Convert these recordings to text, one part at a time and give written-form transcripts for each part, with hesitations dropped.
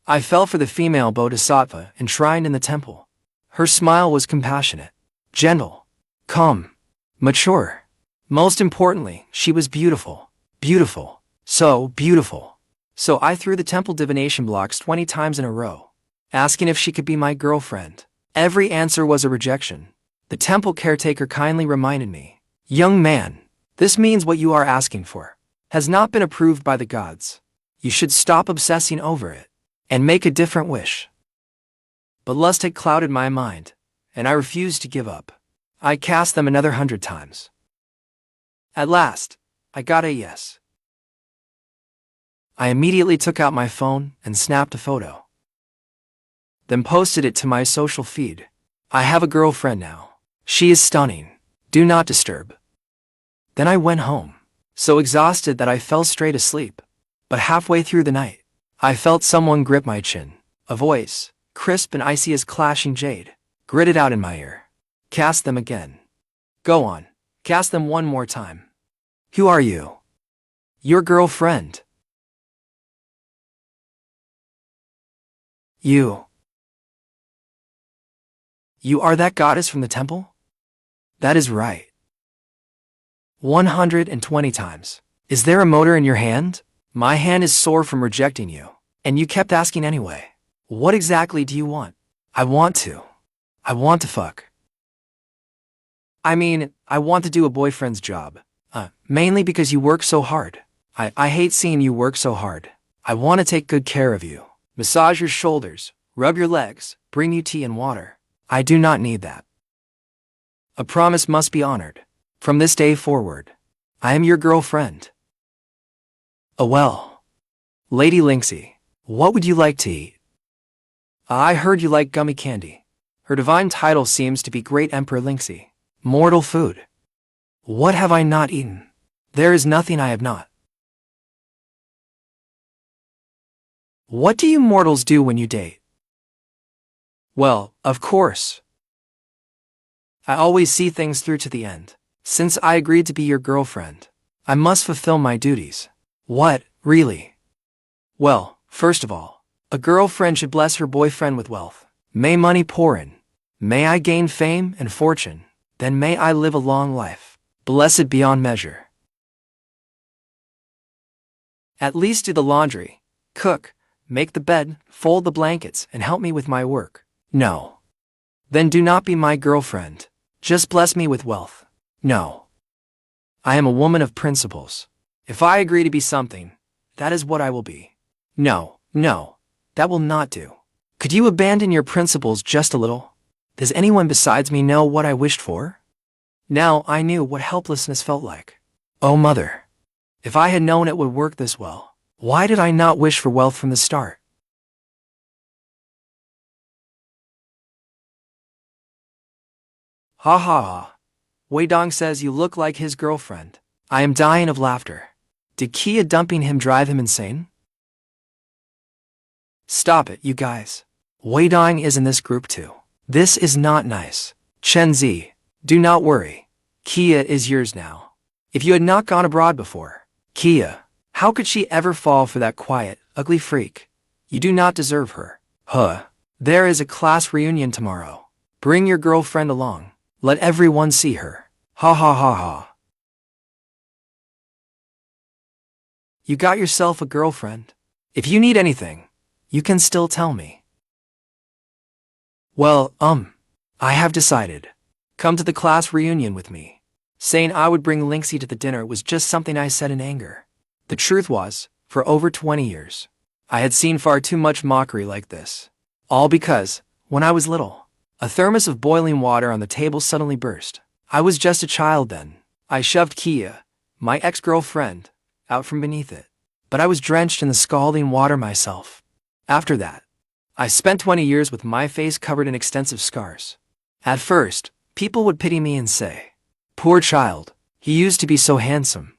I fell for the female Bodhisattva enshrined in the temple. Her smile was compassionate, gentle, calm, mature. Most importantly, she was beautiful. Beautiful. So beautiful. So I threw the temple divination blocks 20 times in a row, asking if she could be my girlfriend. Every answer was a rejection. The temple caretaker kindly reminded me, "Young man, this means what you are asking for has not been approved by the gods. You should stop obsessing over it and make a different wish." But lust had clouded my mind, and I refused to give up. I cast them another 100 times. At last, I got a yes. I immediately took out my phone and snapped a photo, then posted it to my social feed. "I have a girlfriend now. She is stunning. Do not disturb." Then I went home, so exhausted that I fell straight asleep. But halfway through the night, I felt someone grip my chin. A voice, crisp and icy as clashing jade, gritted out in my ear, "Cast them again. Go on, cast them one more time." "Who are you?" "Your girlfriend." You are that goddess from the temple?" "That is right." 120 times. "Is there a motor in your hand?" "My hand is sore from rejecting you, and you kept asking anyway." "What exactly do you want?" I want to fuck. I want to do a boyfriend's job. Mainly because you work so hard. I hate seeing you work so hard. I want to take good care of you. Massage your shoulders, rub your legs, bring you tea and water. I do not need that. A promise must be honored. From this day forward, I am your girlfriend. Oh well. Lady Lynxie, what would you like to eat? I heard you like gummy candy. Her divine title seems to be Great Emperor Lynxie. Mortal food. What have I not eaten? There is nothing I have not. What do you mortals do when you date? Well, of course. I always see things through to the end. Since I agreed to be your girlfriend, I must fulfill my duties. What, really? Well, first of all, a girlfriend should bless her boyfriend with wealth. May money pour in. May I gain fame and fortune. Then may I live a long life, blessed beyond measure. At least do the laundry, cook, make the bed, fold the blankets, and help me with my work. No. Then do not be my girlfriend. Just bless me with wealth. No. I am a woman of principles. If I agree to be something, that is what I will be. No, that will not do. Could you abandon your principles just a little? Does anyone besides me know what I wished for? Now I knew what helplessness felt like. Oh mother, if I had known it would work this well, why did I not wish for wealth from the start? Ha ha ha. Wei Dong says you look like his girlfriend. I am dying of laughter. Did Kia dumping him drive him insane? Stop it, you guys. Wei Dong is in this group too. This is not nice. Chen Zi, do not worry. Kia is yours now. If you had not gone abroad before, Kia, how could she ever fall for that quiet, ugly freak? You do not deserve her. Huh. There is a class reunion tomorrow. Bring your girlfriend along. Let everyone see her. Ha ha ha ha. You got yourself a girlfriend. If you need anything, you can still tell me. Well, I have decided. Come to the class reunion with me. Saying I would bring Lynxie to the dinner was just something I said in anger. The truth was, for over 20 years, I had seen far too much mockery like this. All because, when I was little, a thermos of boiling water on the table suddenly burst. I was just a child then. I shoved Kia, my ex-girlfriend, out from beneath it. But I was drenched in the scalding water myself. After that, I spent 20 years with my face covered in extensive scars. At first, people would pity me and say, "Poor child, he used to be so handsome."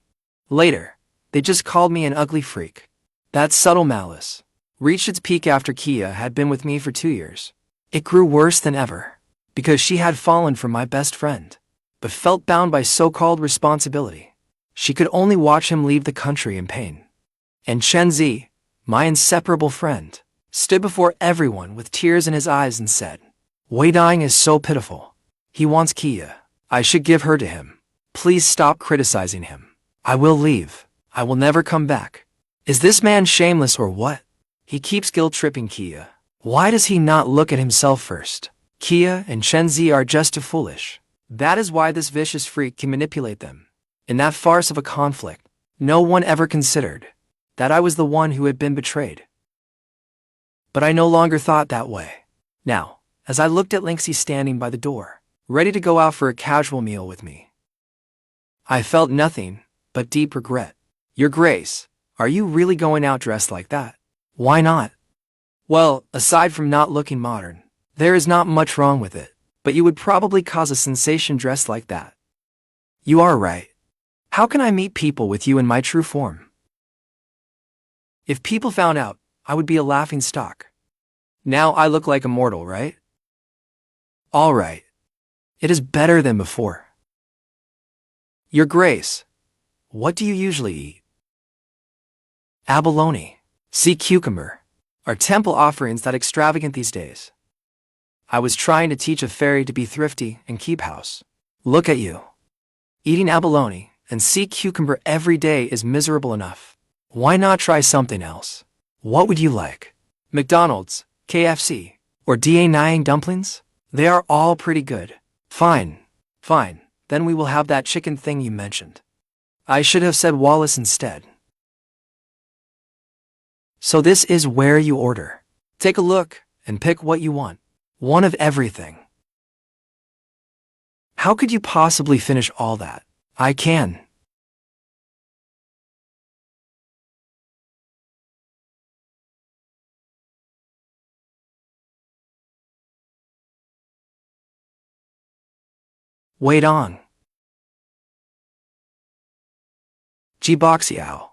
Later, they just called me an ugly freak. That subtle malice reached its peak after Kia had been with me for 2 years. It grew worse than ever, because she had fallen for my best friend, but felt bound by so-called responsibility. She could only watch him leave the country in pain. And Chen Zi, my inseparable friend, stood before everyone with tears in his eyes and said, Wei dying is so pitiful. He wants Kia. I should give her to him. Please stop criticizing him. I will leave. I will never come back. Is this man shameless or what? He keeps guilt-tripping Kia. Why does he not look at himself first? Kia and Chenzi are just too foolish. That is why this vicious freak can manipulate them. In that farce of a conflict, no one ever considered that I was the one who had been betrayed. But I no longer thought that way. Now, as I looked at Linksy standing by the door, ready to go out for a casual meal with me, I felt nothing but deep regret. Your Grace, are you really going out dressed like that? Why not? Well, aside from not looking modern, there is not much wrong with it, but you would probably cause a sensation dressed like that. You are right. How can I meet people with you in my true form? If people found out, I would be a laughing stock. Now I look like a mortal, right? All right. It is better than before. Your Grace, what do you usually eat? Abalone, sea cucumber, are temple offerings that extravagant these days. I was trying to teach a fairy to be thrifty and keep house. Look at you. Eating abalone and sea cucumber every day is miserable enough. Why not try something else? What would you like? McDonald's, KFC, or Da Nang dumplings? They are all pretty good. Fine. Then we will have that chicken thing you mentioned. I should have said Wallace instead. So this is where you order. Take a look and pick what you want. One of everything. How could you possibly finish all that? I can. Wait on. Jiboxiao.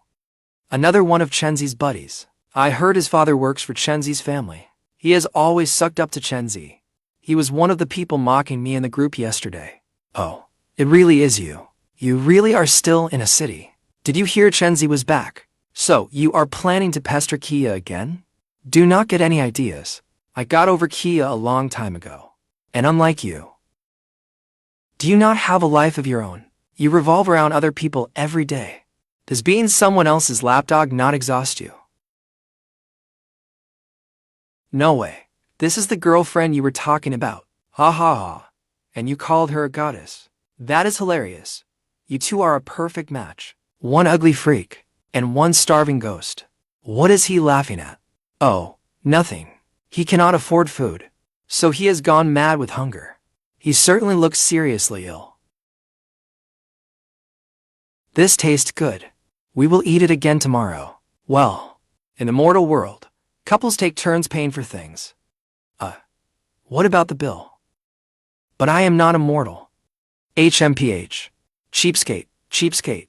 Another one of Chenzi's buddies. I heard his father works for Chenzi's family. He has always sucked up to Chenzi. He was one of the people mocking me in the group yesterday. Oh, it really is you. You really are still in a city. Did you hear Chenzi was back? So, you are planning to pester Kia again? Do not get any ideas. I got over Kia a long time ago. And unlike you, do you not have a life of your own? You revolve around other people every day. Does being someone else's lapdog not exhaust you? No way. This is the girlfriend you were talking about. Ha ha ha. And you called her a goddess. That is hilarious. You two are a perfect match. One ugly freak, and one starving ghost. What is he laughing at? Oh, nothing. He cannot afford food. So he has gone mad with hunger. He certainly looks seriously ill. This tastes good. We will eat it again tomorrow. Well, in the mortal world, couples take turns paying for things. What about the bill? But I am not immortal. HMPH. Cheapskate.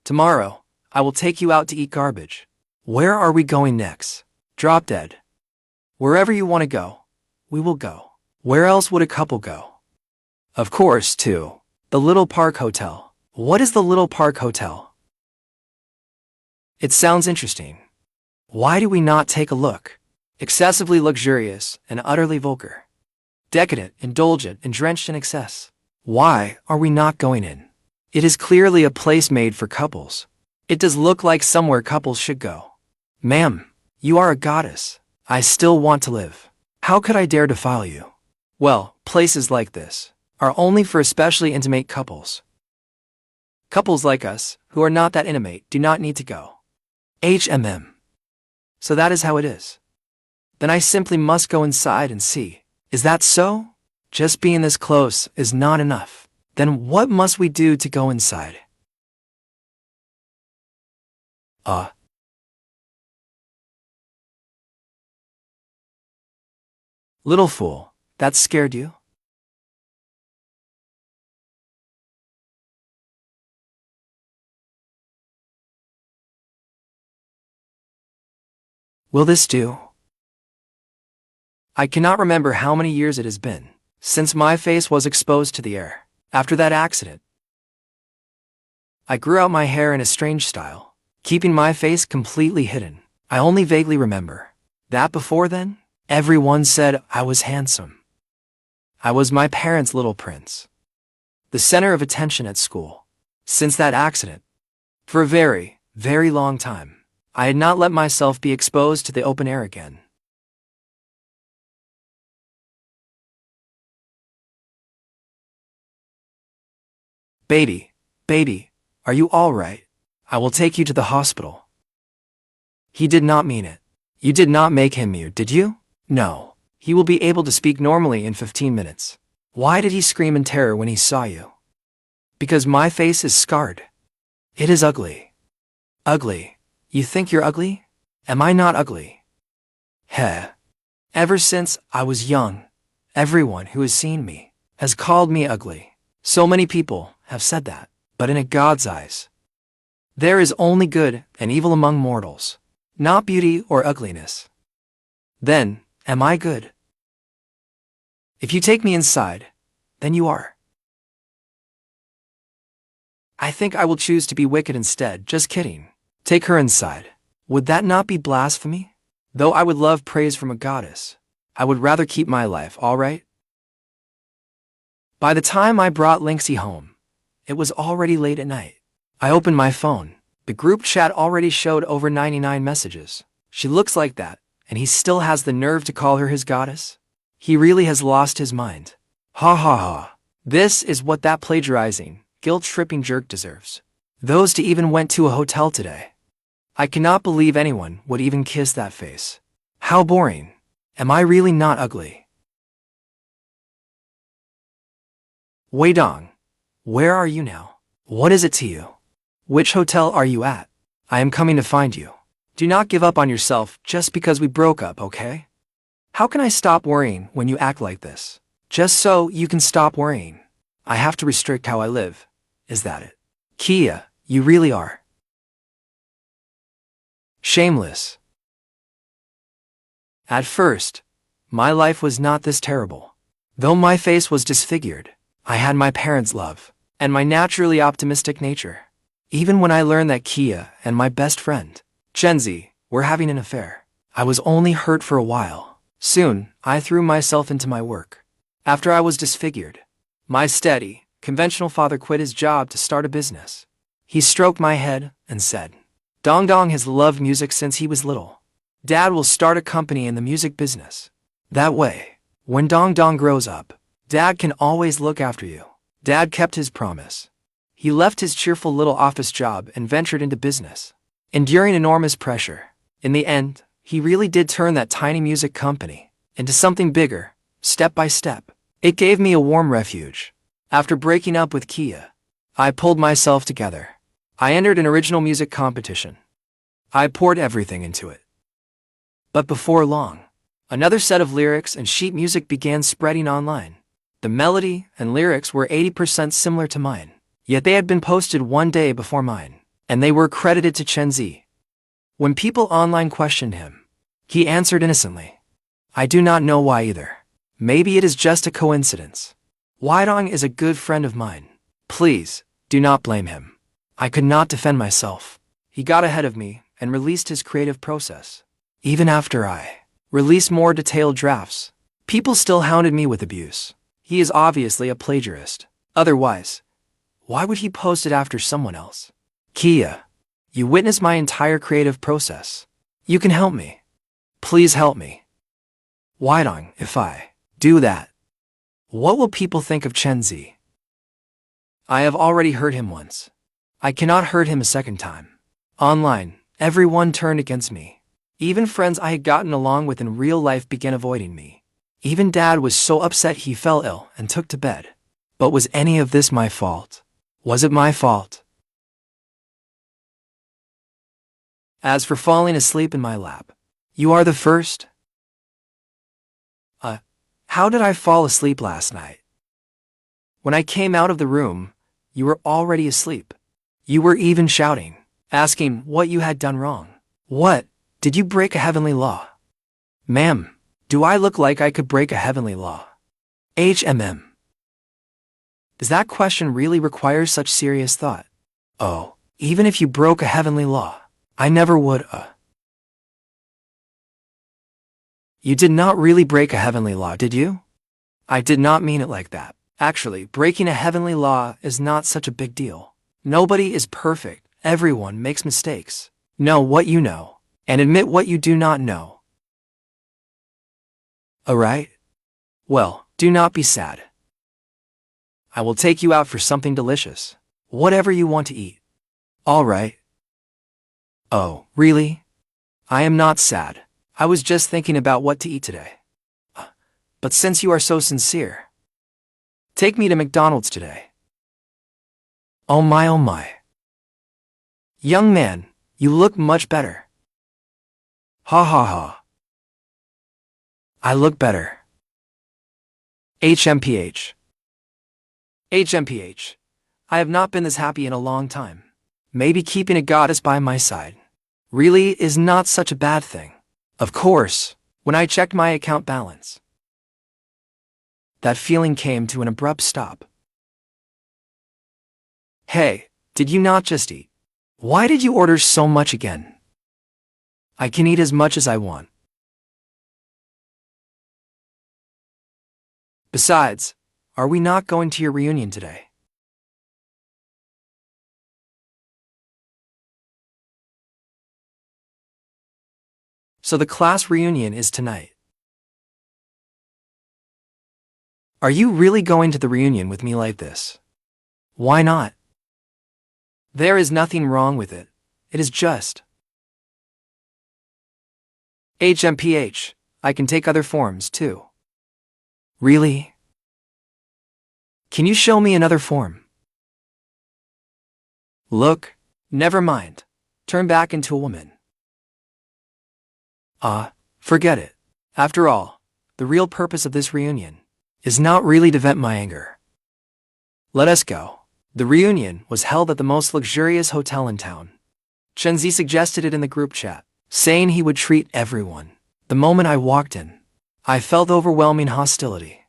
Tomorrow, I will take you out to eat garbage. Where are we going next? Drop Dead. Wherever you want to go, we will go. Where else would a couple go? Of course, to the Little Park Hotel. What is the Little Park Hotel? It sounds interesting. Why do we not take a look? Excessively luxurious and utterly vulgar. Decadent, indulgent, and drenched in excess. Why are we not going in? It is clearly a place made for couples. It does look like somewhere couples should go. Ma'am, you are a goddess. I still want to live. How could I dare defile you? Well, places like this are only for especially intimate couples. Couples like us, who are not that intimate, do not need to go. HMM. So that is how it is. Then I simply must go inside and see. Is that so? Just being this close is not enough. Then what must we do to go inside? Little fool, that scared you? Will this do? I cannot remember how many years it has been since my face was exposed to the air. After that accident, I grew out my hair in a strange style, keeping my face completely hidden. I only vaguely remember That before then, everyone said I was handsome. I was my parents' little prince, the center of attention at school. Since that accident, for a very, very long time, I had not let myself be exposed to the open air again. Baby, are you all right? I will take you to the hospital. He did not mean it. You did not make him mute, did you? No. He will be able to speak normally in 15 minutes. Why did he scream in terror when he saw you? Because my face is scarred. It is ugly. Ugly? You think you're ugly? Am I not ugly? Heh. Ever since I was young, everyone who has seen me has called me ugly. So many people have said that, but in a God's eyes, there is only good and evil among mortals, not beauty or ugliness. Then, am I good? If you take me inside, then you are. I think I will choose to be wicked instead, just kidding. Take her inside. Would that not be blasphemy? Though I would love praise from a goddess, I would rather keep my life, all right? By the time I brought Linksy home, it was already late at night. I opened my phone. The group chat already showed over 99 messages. She looks like that, and he still has the nerve to call her his goddess? He really has lost his mind. Ha ha ha. This is what that plagiarizing, guilt-tripping jerk deserves. Those two even went to a hotel today. I cannot believe anyone would even kiss that face. How boring. Am I really not ugly? Wei Dong, where are you now? What is it to you? Which hotel are you at? I am coming to find you. Do not give up on yourself just because we broke up, okay? How can I stop worrying when you act like this? Just so you can stop worrying. I have to restrict how I live. Is that it? Kia, you really are shameless. At first, my life was not this terrible. Though my face was disfigured, I had my parents' love, and my naturally optimistic nature. Even when I learned that Kia and my best friend, Chenzi, were having an affair, I was only hurt for a while. Soon, I threw myself into my work. After I was disfigured, my steady, conventional father quit his job to start a business. He stroked my head and said, Dong Dong has loved music since he was little. Dad will start a company in the music business. That way, when Dong Dong grows up, Dad can always look after you. Dad kept his promise. He left his cheerful little office job and ventured into business. Enduring enormous pressure, in the end, he really did turn that tiny music company into something bigger, step by step. It gave me a warm refuge. After breaking up with Kia, I pulled myself together. I entered an original music competition. I poured everything into it. But before long, another set of lyrics and sheet music began spreading online. The melody and lyrics were 80% similar to mine, yet they had been posted one day before mine, and they were credited to Chenzi. When people online questioned him, he answered innocently, I do not know why either. Maybe it is just a coincidence. Weidong is a good friend of mine. Please, do not blame him. I could not defend myself. He got ahead of me and released his creative process. Even after I released more detailed drafts, people still hounded me with abuse. He is obviously a plagiarist. Otherwise, why would he post it after someone else? Kia, you witnessed my entire creative process. You can help me. Please help me. Weidong, if I do that, what will people think of Chenzi? I have already hurt him once. I cannot hurt him a second time. Online, everyone turned against me. Even friends I had gotten along with in real life began avoiding me. Even Dad was so upset he fell ill and took to bed. But was any of this my fault? Was it my fault? As for falling asleep in my lap, you are the first? How did I fall asleep last night? When I came out of the room, you were already asleep. You were even shouting, asking what you had done wrong. What? Did you break a heavenly law? Ma'am, do I look like I could break a heavenly law? HMM. Does that question really require such serious thought? Oh, even if you broke a heavenly law, I never would, You did not really break a heavenly law, did you? I did not mean it like that. Actually, breaking a heavenly law is not such a big deal. Nobody is perfect. Everyone makes mistakes. Know what you know, and admit what you do not know. Alright? Well, do not be sad. I will take you out for something delicious. Whatever you want to eat. Alright. Oh, really? I am not sad. I was just thinking about what to eat today. But since you are so sincere, take me to McDonald's today. Oh my, oh my. Young man, you look much better. Ha ha ha. I look better. HMPH. HMPH. I have not been this happy in a long time. Maybe keeping a goddess by my side really is not such a bad thing. Of course, when I checked my account balance, that feeling came to an abrupt stop. Hey, did you not just eat? Why did you order so much again? I can eat as much as I want. Besides, are we not going to your reunion today? So the class reunion is tonight. Are you really going to the reunion with me like this? Why not? There is nothing wrong with it. It is just HMPH. I can take other forms too. Really? Can you show me another form? Look, never mind. Turn back into a woman. Forget it. After all, the real purpose of this reunion is not really to vent my anger. Let us go. The reunion was held at the most luxurious hotel in town. Chenzi suggested it in the group chat, saying he would treat everyone. The moment I walked in, I felt overwhelming hostility.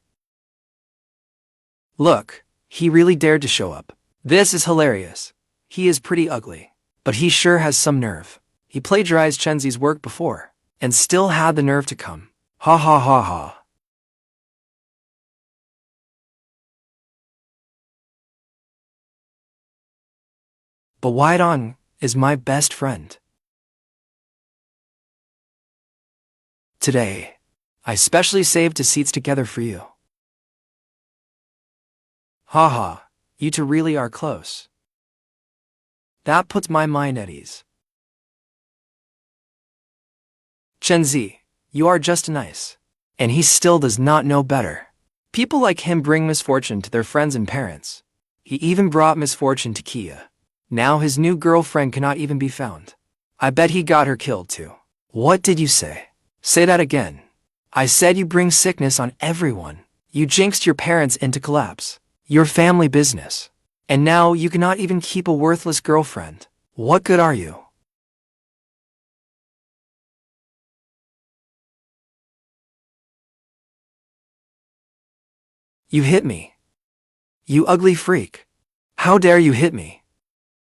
Look, he really dared to show up. This is hilarious. He is pretty ugly, but he sure has some nerve. He plagiarized Chenzi's work before, and still had the nerve to come. Ha ha ha ha. But Weidong is my best friend. Today, I specially saved 2 seats together for you. Ha ha, you two really are close. That puts my mind at ease. Chenzi, you are just nice. And he still does not know better. People like him bring misfortune to their friends and parents. He even brought misfortune to Kia. Now his new girlfriend cannot even be found. I bet he got her killed too. What did you say? Say that again. I said you bring sickness on everyone. You jinxed your parents into collapse. Your family business. And now you cannot even keep a worthless girlfriend. What good are you? You hit me. You ugly freak. How dare you hit me?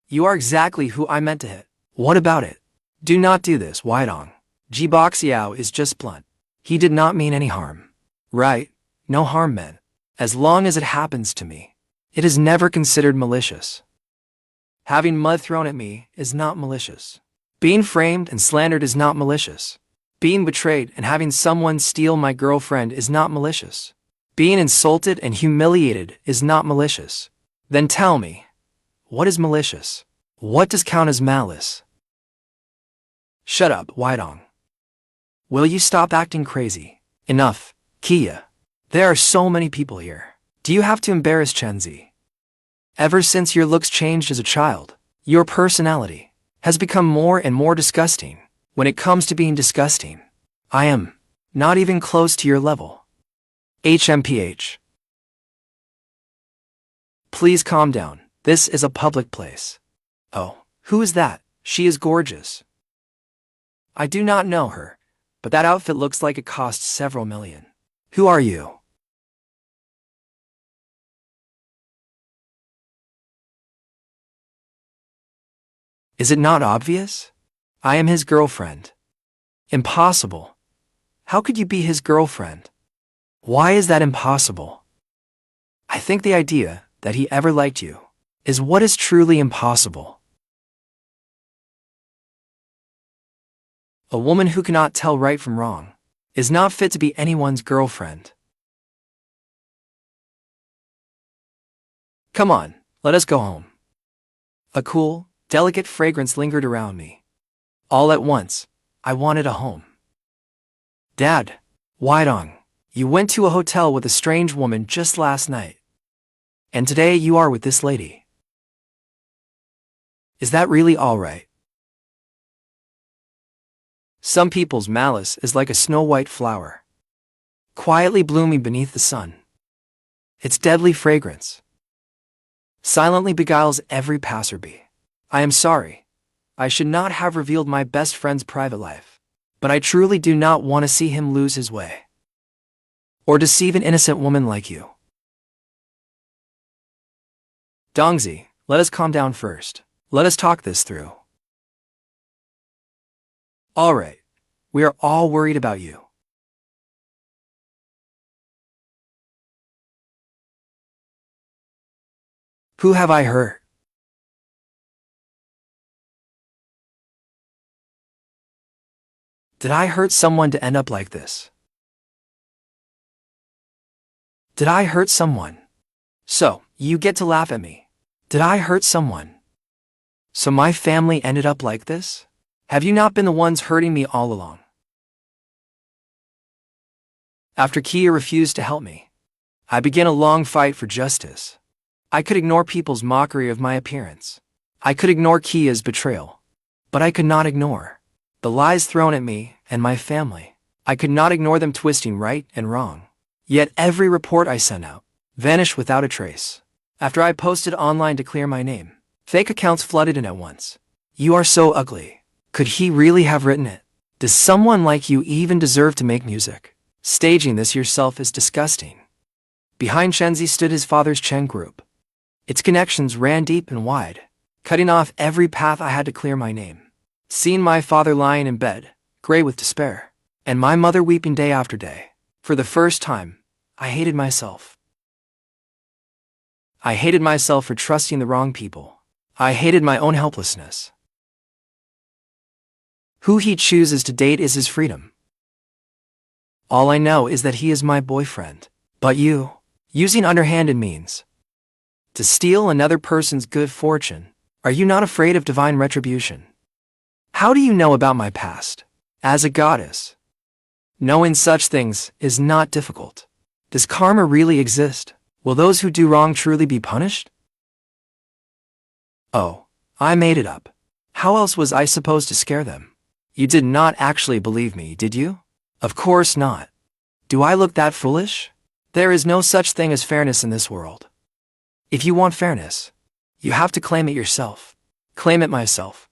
You are exactly who I meant to hit. What about it? Do not do this, Weidong. Jiboxiao is just blunt. He did not mean any harm. Right? No harm meant. As long as it happens to me. It is never considered malicious. Having mud thrown at me is not malicious. Being framed and slandered is not malicious. Being betrayed and having someone steal my girlfriend is not malicious. Being insulted and humiliated is not malicious. Then tell me, what is malicious? What does count as malice? Shut up, Weidong. Will you stop acting crazy? Enough, Kia. There are so many people here. Do you have to embarrass Chenzi? Ever since your looks changed as a child, your personality has become more and more disgusting. When it comes to being disgusting, I am not even close to your level. HMPH. Please calm down. This is a public place. Oh, who is that? She is gorgeous. I do not know her, but that outfit looks like it cost several million. Who are you? Is it not obvious? I am his girlfriend. Impossible. How could you be his girlfriend? Why is that impossible? I think the idea that he ever liked you is what is truly impossible. A woman who cannot tell right from wrong is not fit to be anyone's girlfriend. Come on, let us go home. A cool, delicate fragrance lingered around me. All at once, I wanted a home. Dad, Wydong, you went to a hotel with a strange woman just last night. And today you are with this lady. Is that really all right? Some people's malice is like a snow-white flower, quietly blooming beneath the sun. Its deadly fragrance silently beguiles every passerby. I am sorry. I should not have revealed my best friend's private life, but I truly do not want to see him lose his way or deceive an innocent woman like you. Dongzi, let us calm down first. Let us talk this through. All right. We are all worried about you. Who have I hurt? Did I hurt someone to end up like this? Did I hurt someone? So, you get to laugh at me. Did I hurt someone? So my family ended up like this? Have you not been the ones hurting me all along? After Kia refused to help me, I began a long fight for justice. I could ignore people's mockery of my appearance. I could ignore Kia's betrayal. But I could not ignore the lies thrown at me and my family. I could not ignore them twisting right and wrong. Yet every report I sent out vanished without a trace. After I posted online to clear my name, fake accounts flooded in at once. You are so ugly. Could he really have written it? Does someone like you even deserve to make music? Staging this yourself is disgusting. Behind Shenzi stood his father's Chen Group. Its connections ran deep and wide, cutting off every path I had to clear my name. Seeing my father lying in bed, gray with despair, and my mother weeping day after day, for the first time, I hated myself. I hated myself for trusting the wrong people. I hated my own helplessness. Who he chooses to date is his freedom. All I know is that he is my boyfriend. But you, using underhanded means to steal another person's good fortune, are you not afraid of divine retribution? How do you know about my past? As a goddess, knowing such things is not difficult. Does karma really exist? Will those who do wrong truly be punished? Oh, I made it up. How else was I supposed to scare them? You did not actually believe me, did you? Of course not. Do I look that foolish? There is no such thing as fairness in this world. If you want fairness, you have to claim it yourself. Claim it myself.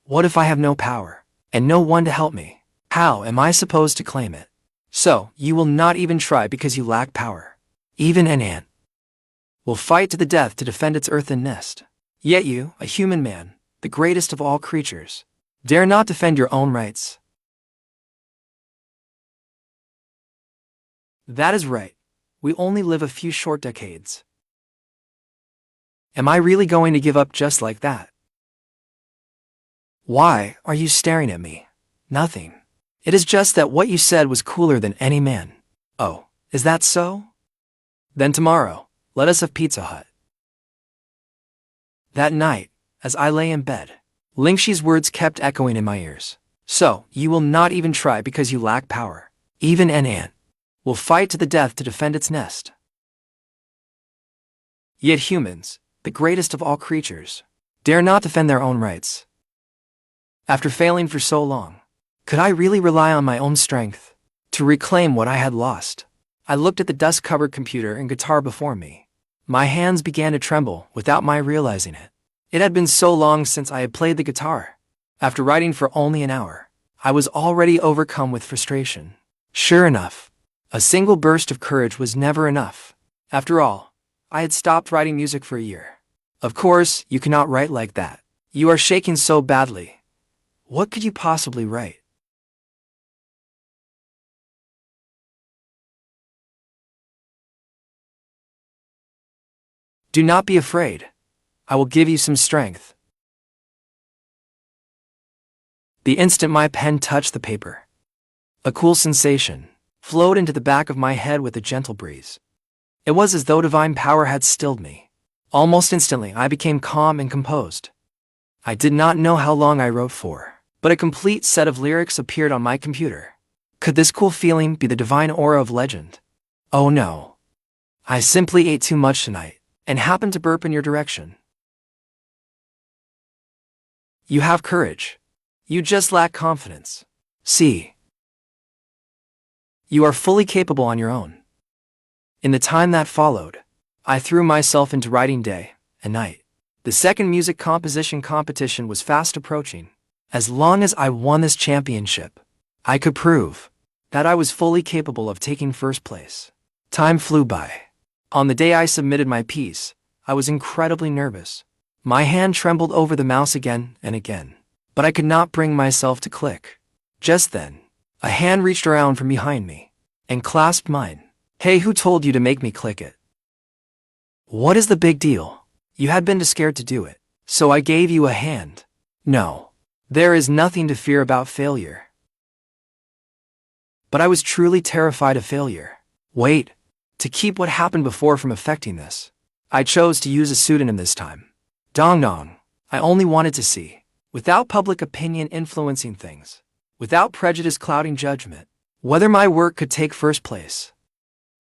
What if I have no power, and no one to help me? How am I supposed to claim it? So, you will not even try because you lack power. Even an ant will fight to the death to defend its earthen nest. Yet you, a human man, the greatest of all creatures, dare not defend your own rights. That is right. We only live a few short decades. Am I really going to give up just like that? Why are you staring at me? Nothing. It is just that what you said was cooler than any man. Oh, is that so? Then tomorrow, let us have Pizza Hut. That night, as I lay in bed, Lingxi's words kept echoing in my ears. So, you will not even try because you lack power. Even an ant will fight to the death to defend its nest. Yet humans, the greatest of all creatures, dare not defend their own rights. After failing for so long, could I really rely on my own strength to reclaim what I had lost? I looked at the dust-covered computer and guitar before me. My hands began to tremble without my realizing it. It had been so long since I had played the guitar. After writing for only an hour, I was already overcome with frustration. Sure enough, a single burst of courage was never enough. After all, I had stopped writing music for a year. Of course, you cannot write like that. You are shaking so badly. What could you possibly write? Do not be afraid. I will give you some strength. The instant my pen touched the paper, a cool sensation flowed into the back of my head with a gentle breeze. It was as though divine power had stilled me. Almost instantly, I became calm and composed. I did not know how long I wrote for, but a complete set of lyrics appeared on my computer. Could this cool feeling be the divine aura of legend? Oh no. I simply ate too much tonight, and happened to burp in your direction. You have courage. You just lack confidence. See. You are fully capable on your own. In the time that followed, I threw myself into writing day and night. The second music composition competition was fast approaching. As long as I won this championship, I could prove that I was fully capable of taking first place. Time flew by. On the day I submitted my piece, I was incredibly nervous. My hand trembled over the mouse again and again, but I could not bring myself to click. Just then, a hand reached around from behind me and clasped mine. Hey, who told you to make me click it? What is the big deal? You had been too scared to do it, so I gave you a hand. No, there is nothing to fear about failure. But I was truly terrified of failure. Wait, to keep what happened before from affecting this, I chose to use a pseudonym this time. Dong Dong. I only wanted to see, without public opinion influencing things, without prejudice clouding judgment, whether my work could take first place.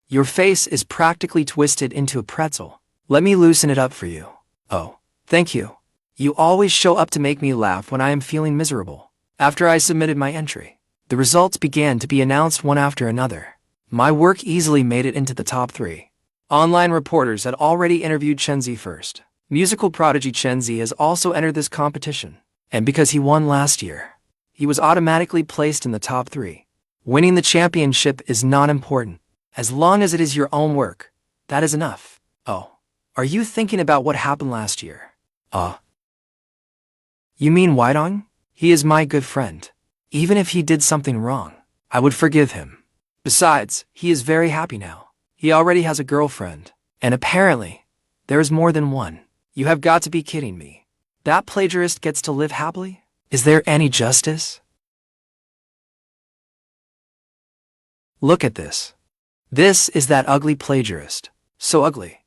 Your face is practically twisted into a pretzel. Let me loosen it up for you. Oh, thank you. You always show up to make me laugh when I am feeling miserable. After I submitted my entry, the results began to be announced one after another. My work easily made it into the top 3. Online reporters had already interviewed Chenzi first. Musical prodigy Chenzi has also entered this competition, and because he won last year, he was automatically placed in the top 3. Winning the championship is not important. As long as it is your own work, that is enough. Oh, are you thinking about what happened last year? You mean Weidong? He is my good friend. Even if he did something wrong, I would forgive him. Besides, he is very happy now. He already has a girlfriend, and apparently, there is more than one. You have got to be kidding me. That plagiarist gets to live happily? Is there any justice? Look at this. This is that ugly plagiarist. So ugly.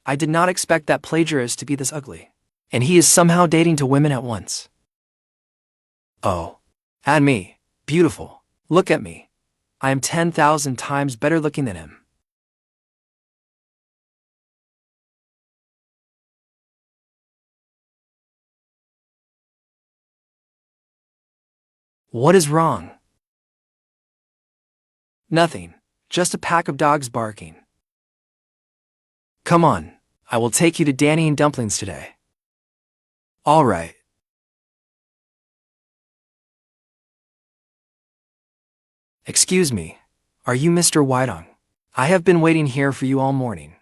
I did not expect that plagiarist to be this ugly. And he is somehow dating 2 women at once. Oh. And me. Beautiful. Look at me. I am 10,000 times better looking than him. What is wrong? Nothing. Just a pack of dogs barking. Come on. I will take you to Danny and Dumplings today. All right. Excuse me. Are you Mr. Weidong? I have been waiting here for you all morning.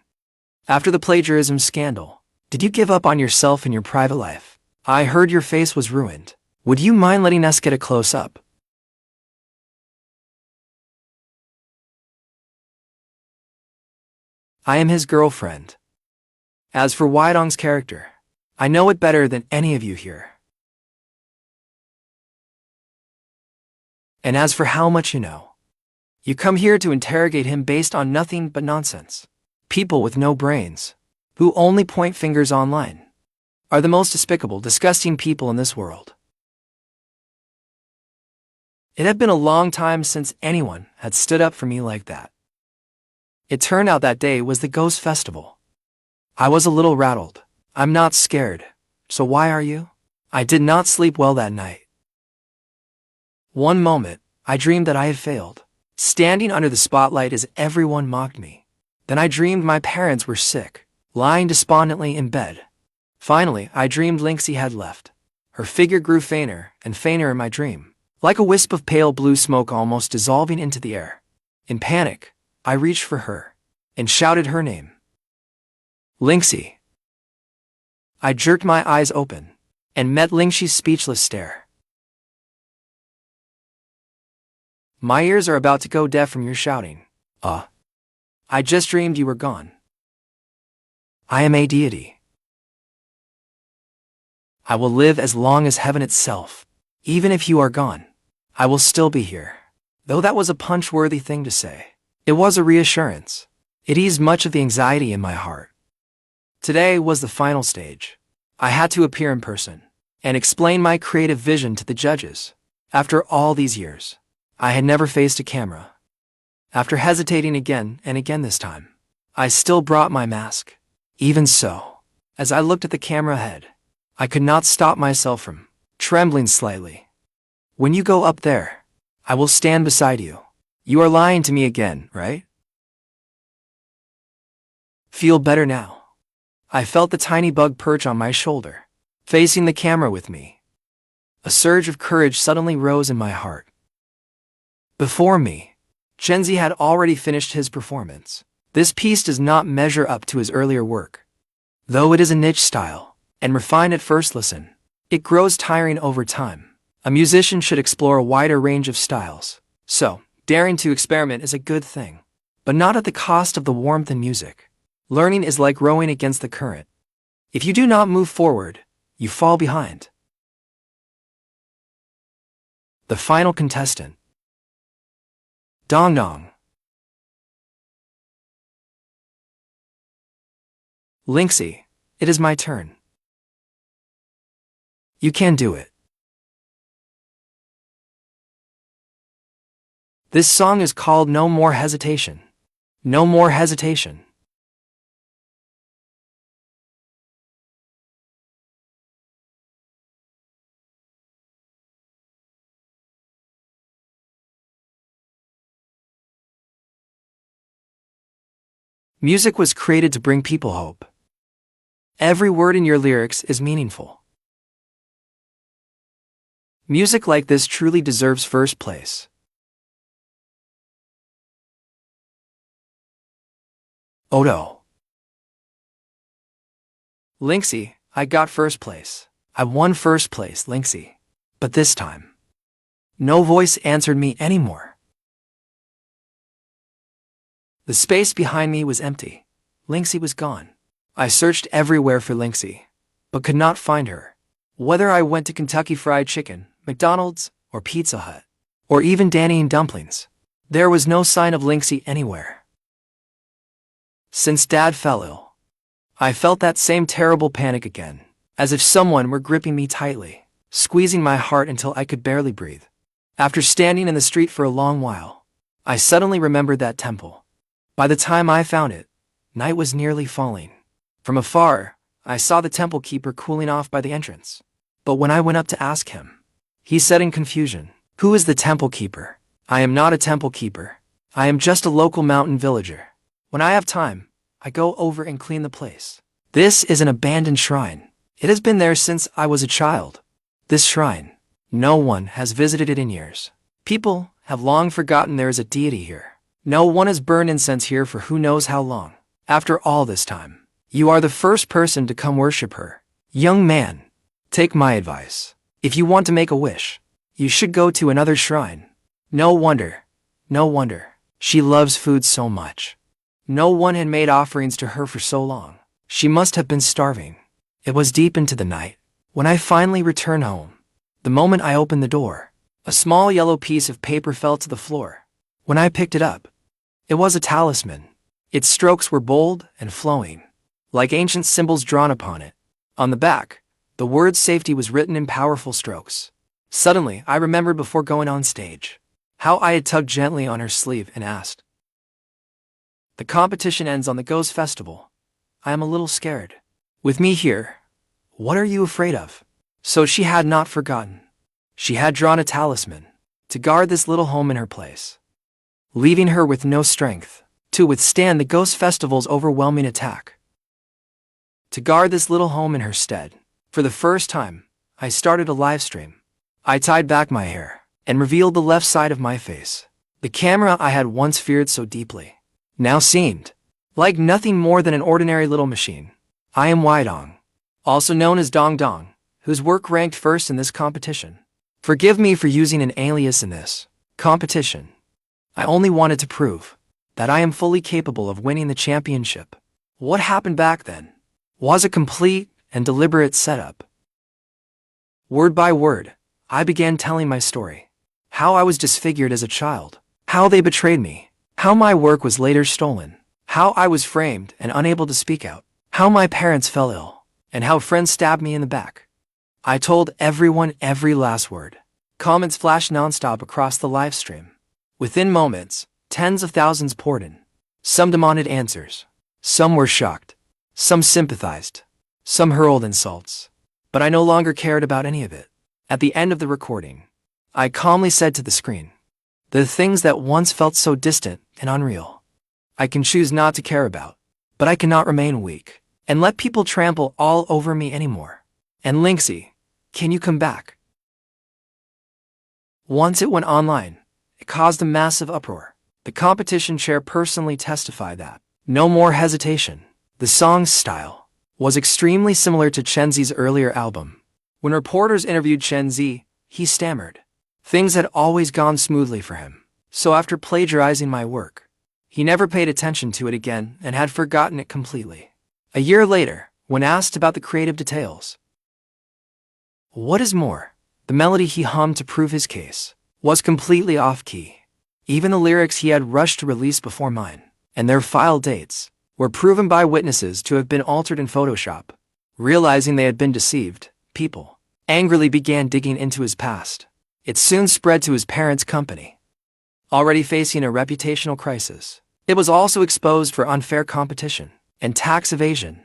After the plagiarism scandal, did you give up on yourself in your private life? I heard your face was ruined. Would you mind letting us get a close-up? I am his girlfriend. As for Weidong's character, I know it better than any of you here. And as for how much you know, you come here to interrogate him based on nothing but nonsense. People with no brains, who only point fingers online, are the most despicable, disgusting people in this world. It had been a long time since anyone had stood up for me like that. It turned out that day was the Ghost Festival. I was a little rattled. I'm not scared, so why are you? I did not sleep well that night. One moment, I dreamed that I had failed, standing under the spotlight as everyone mocked me. Then I dreamed my parents were sick, lying despondently in bed. Finally, I dreamed Linksy had left. Her figure grew fainter and fainter in my dream, like a wisp of pale blue smoke almost dissolving into the air. In panic, I reached for her and shouted her name. Linksy. I jerked my eyes open and met Lingxi's speechless stare. My ears are about to go deaf from your shouting. I just dreamed you were gone. I am a deity. I will live as long as heaven itself. Even if you are gone, I will still be here. Though that was a punch-worthy thing to say, it was a reassurance. It eased much of the anxiety in my heart. Today was the final stage. I had to appear in person and explain my creative vision to the judges. After all these years, I had never faced a camera. After hesitating again and again this time, I still brought my mask. Even so, as I looked at the camera head, I could not stop myself from trembling slightly. When you go up there, I will stand beside you. You are lying to me again, right? Feel better now. I felt the tiny bug perch on my shoulder, facing the camera with me. A surge of courage suddenly rose in my heart. Before me, Chenzi had already finished his performance. This piece does not measure up to his earlier work. Though it is a niche style, and refined at first listen, it grows tiring over time. A musician should explore a wider range of styles. So, daring to experiment is a good thing, but not at the cost of the warmth in music. Learning is like rowing against the current. If you do not move forward, you fall behind. The final contestant. Dong Dong. Linksy, it is my turn. You can do it. This song is called No More Hesitation. No More Hesitation. Music was created to bring people hope. Every word in your lyrics is meaningful. Music like this truly deserves first place. Odo. Linksy, I got first place. I won first place, Linksy. But this time, no voice answered me anymore. The space behind me was empty. Linksy was gone. I searched everywhere for Linksy, but could not find her. Whether I went to Kentucky Fried Chicken, McDonald's, or Pizza Hut, or even Danny and Dumplings, there was no sign of Linksy anywhere. Since Dad fell ill, I felt that same terrible panic again, as if someone were gripping me tightly, squeezing my heart until I could barely breathe. After standing in the street for a long while, I suddenly remembered that temple. By the time I found it, night was nearly falling. From afar, I saw the temple keeper cooling off by the entrance. But when I went up to ask him, he said in confusion, "Who is the temple keeper? I am not a temple keeper. I am just a local mountain villager. When I have time, I go over and clean the place. This is an abandoned shrine. It has been there since I was a child. This shrine, no one has visited it in years. People have long forgotten there is a deity here. No one has burned incense here for who knows how long. After all this time, you are the first person to come worship her. Young man, take my advice. If you want to make a wish, you should go to another shrine. No wonder, she loves food so much. No one had made offerings to her for so long. She must have been starving." It was deep into the night when I finally returned home. The moment I opened the door, a small yellow piece of paper fell to the floor. When I picked it up, it was a talisman. Its strokes were bold and flowing, like ancient symbols drawn upon it. On the back, the word safety was written in powerful strokes. Suddenly, I remembered before going on stage how I had tugged gently on her sleeve and asked, "The competition ends on the Ghost Festival. I am a little scared. With me here, what are you afraid of?" So she had not forgotten. She had drawn a talisman to guard this little home in her place, leaving her with no strength to withstand the Ghost Festival's overwhelming attack. To guard this little home in her stead, for the first time, I started a live stream. I tied back my hair and revealed the left side of my face. The camera I had once feared so deeply now seemed like nothing more than an ordinary little machine. I am Wydong, also known as Dong Dong, whose work ranked first in this competition. Forgive me for using an alias in this competition. I only wanted to prove that I am fully capable of winning the championship. What happened back then was a complete and deliberate setup. Word by word, I began telling my story. How I was disfigured as a child. How they betrayed me. How my work was later stolen. How I was framed and unable to speak out. How my parents fell ill. And how friends stabbed me in the back. I told everyone every last word. Comments flashed nonstop across the live stream. Within moments, tens of thousands poured in. Some demanded answers. Some were shocked. Some sympathized. Some hurled insults. But I no longer cared about any of it. At the end of the recording, I calmly said to the screen, the things that once felt so distant and unreal, I can choose not to care about, but I cannot remain weak and let people trample all over me anymore. And Linksy, can you come back? Once it went online, it caused a massive uproar. The competition chair personally testified that, no more hesitation. The song's style was extremely similar to Chen Zi's earlier album. When reporters interviewed Chen Zi, he stammered. Things had always gone smoothly for him. So after plagiarizing my work, he never paid attention to it again and had forgotten it completely. A year later, when asked about the creative details, what is more, the melody he hummed to prove his case was completely off-key. Even the lyrics he had rushed to release before mine, and their file dates, were proven by witnesses to have been altered in Photoshop. Realizing they had been deceived, people angrily began digging into his past. It soon spread to his parents' company. Already facing a reputational crisis, it was also exposed for unfair competition and tax evasion.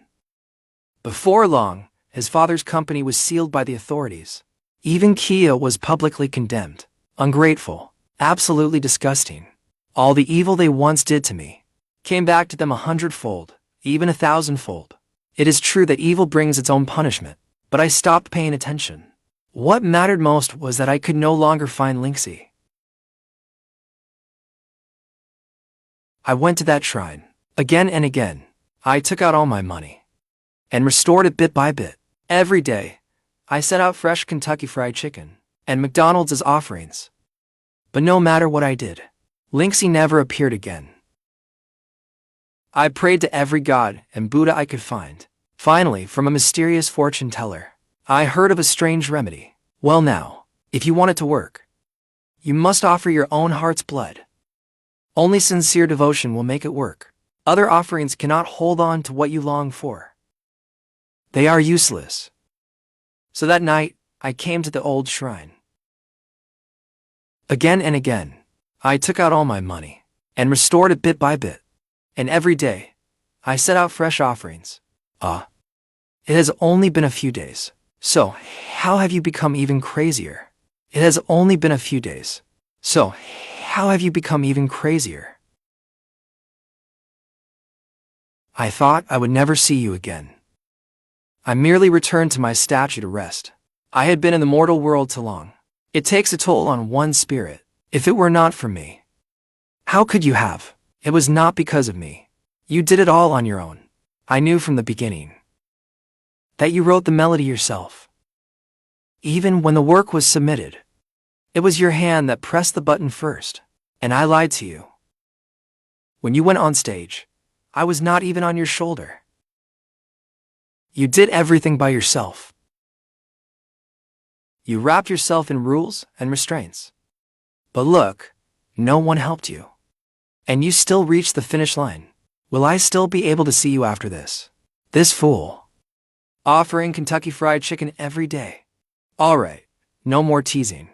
Before long, his father's company was sealed by the authorities. Even Kia was publicly condemned. Ungrateful, absolutely disgusting. All the evil they once did to me came back to them 100-fold, even 1,000-fold. It is true that evil brings its own punishment, but I stopped paying attention. What mattered most was that I could no longer find Linksy. I went to that shrine, again and again. I took out all my money and restored it bit by bit. Every day, I set out fresh Kentucky Fried Chicken and McDonald's as offerings. But no matter what I did, Linksy never appeared again. I prayed to every god and Buddha I could find. Finally, from a mysterious fortune teller, I heard of a strange remedy. Well now, if you want it to work, you must offer your own heart's blood. Only sincere devotion will make it work. Other offerings cannot hold on to what you long for. They are useless. So that night, I came to the old shrine. Again and again, I took out all my money and restored it bit by bit. And every day, I set out fresh offerings. It has only been a few days. So, how have you become even crazier? It has only been a few days. So, how have you become even crazier? I thought I would never see you again. I merely returned to my statue to rest. I had been in the mortal world too long. It takes a toll on one's spirit. If it were not for me, how could you have? It was not because of me. You did it all on your own. I knew from the beginning that you wrote the melody yourself. Even when the work was submitted, it was your hand that pressed the button first, and I lied to you. When you went on stage, I was not even on your shoulder. You did everything by yourself. You wrapped yourself in rules and restraints. But look, no one helped you. And you still reached the finish line. Will I still be able to see you after this? This fool. Offering Kentucky Fried Chicken every day. All right, no more teasing.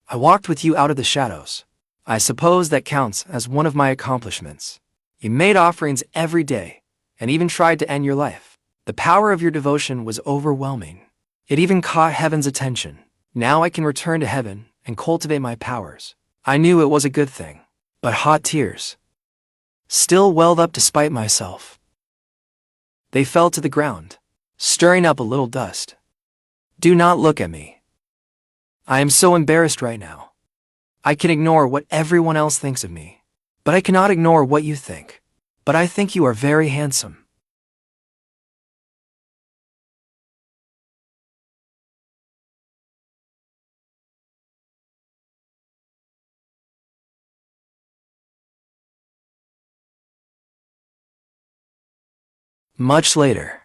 I walked with you out of the shadows. I suppose that counts as one of my accomplishments. You made offerings every day, and even tried to end your life. The power of your devotion was overwhelming. It even caught heaven's attention. Now I can return to heaven and cultivate my powers. I knew it was a good thing, but hot tears still welled up despite myself. They fell to the ground, stirring up a little dust. Do not look at me. I am so embarrassed right now. I can ignore what everyone else thinks of me, but I cannot ignore what you think. But I think you are very handsome. Much later,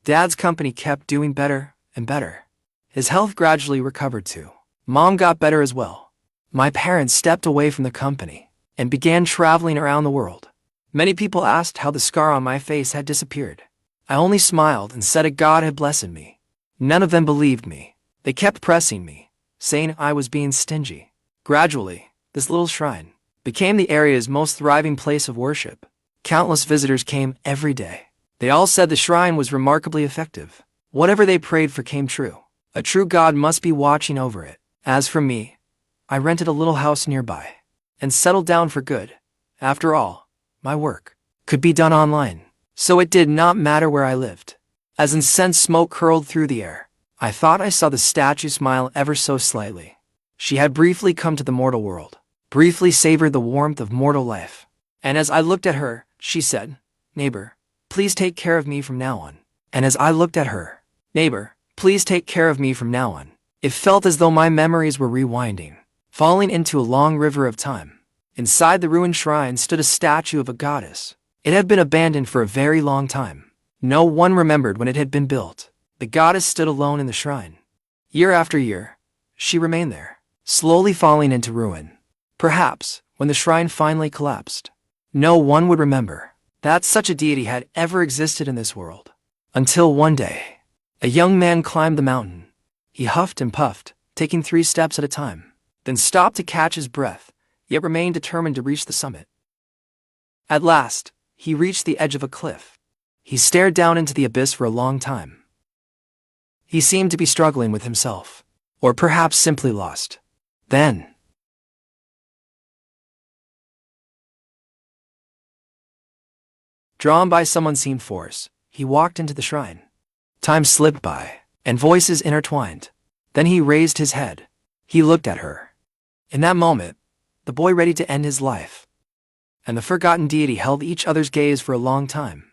Dad's company kept doing better and better. His health gradually recovered too. Mom got better as well. My parents stepped away from the company and began traveling around the world. Many people asked how the scar on my face had disappeared. I only smiled and said a God had blessed me. None of them believed me. They kept pressing me, saying I was being stingy. Gradually, this little shrine became the area's most thriving place of worship. Countless visitors came every day. They all said the shrine was remarkably effective. Whatever they prayed for came true. A true God must be watching over it. As for me, I rented a little house nearby and settled down for good. After all, my work could be done online, so it did not matter where I lived. As incense smoke curled through the air, I thought I saw the statue smile ever so slightly. She had briefly come to the mortal world, briefly savored the warmth of mortal life. And as I looked at her, she said, "Neighbor, please take care of me from now on." And as I looked at her, "Neighbor, please take care of me from now on." It felt as though my memories were rewinding, falling into a long river of time. Inside the ruined shrine stood a statue of a goddess. It had been abandoned for a very long time. No one remembered when it had been built. The goddess stood alone in the shrine. Year after year, she remained there, slowly falling into ruin. Perhaps, when the shrine finally collapsed, no one would remember that such a deity had ever existed in this world. Until one day, a young man climbed the mountain. He huffed and puffed, taking 3 steps at a time, then stopped to catch his breath, yet remained determined to reach the summit. At last, he reached the edge of a cliff. He stared down into the abyss for a long time. He seemed to be struggling with himself, or perhaps simply lost. Then, drawn by some unseen force, he walked into the shrine. Time slipped by, and voices intertwined. Then he raised his head. He looked at her. In that moment, the boy ready to end his life and the forgotten deity held each other's gaze for a long time.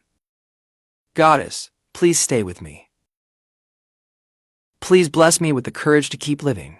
"Goddess, please stay with me. Please bless me with the courage to keep living."